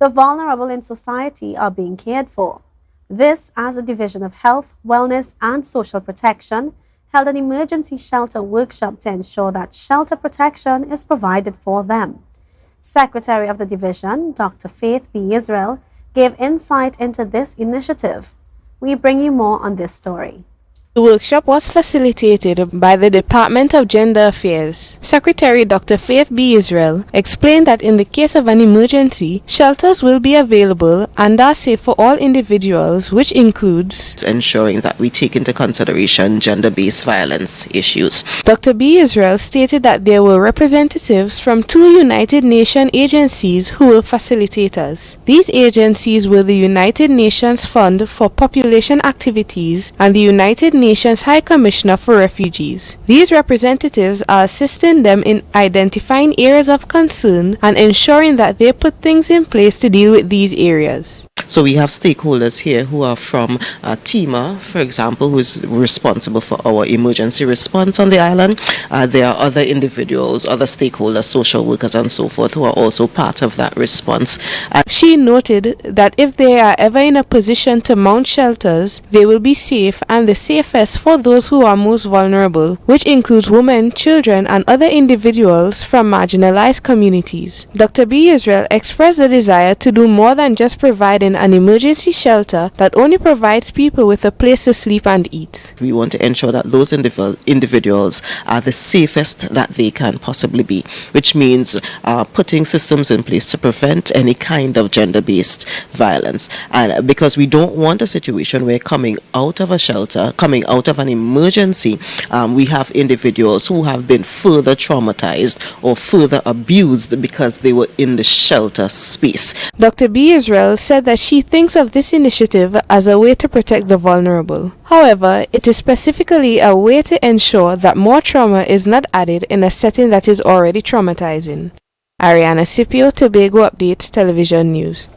The vulnerable in society are being cared for. This, as the Division of Health, Wellness and Social Protection, held an emergency shelter workshop to ensure that shelter protection is provided for them. Secretary of the division, Dr. Faith B. Yisrael, gave insight into this initiative. We bring you more on this story. The workshop was facilitated by the Department of Gender Affairs. Secretary Dr. Faith B. Yisrael explained that in the case of an emergency, shelters will be available and are safe for all individuals, which includes ensuring that we take into consideration gender-based violence issues. Dr. B. Yisrael stated that there were representatives from 2 United Nations agencies who were facilitators. These agencies were the United Nations Fund for Population Activities and the United Nations High Commissioner for Refugees. These representatives are assisting them in identifying areas of concern and ensuring that they put things in place to deal with these areas. So we have stakeholders here who are from TEMA, for example, who is responsible for our emergency response on the island. There are other individuals, other stakeholders, social workers and so forth who are also part of that response. She noted that if they are ever in a position to mount shelters, they will be safe and the safest for those who are most vulnerable, which includes women, children and other individuals from marginalized communities. Dr. B. Yisrael expressed the desire to do more than just providing an emergency shelter that only provides people with a place to sleep and eat. We want to ensure that those individuals are the safest that they can possibly be, which means putting systems in place to prevent any kind of gender-based violence. And because we don't want a situation where coming out of a shelter, coming out of an emergency, we have individuals who have been further traumatized or further abused because they were in the shelter space. Dr. B. Yisrael said that she thinks of this initiative as a way to protect the vulnerable. However, it is specifically a way to ensure that more trauma is not added in a setting that is already traumatizing. Ariana Scipio, Tobago Updates Television News.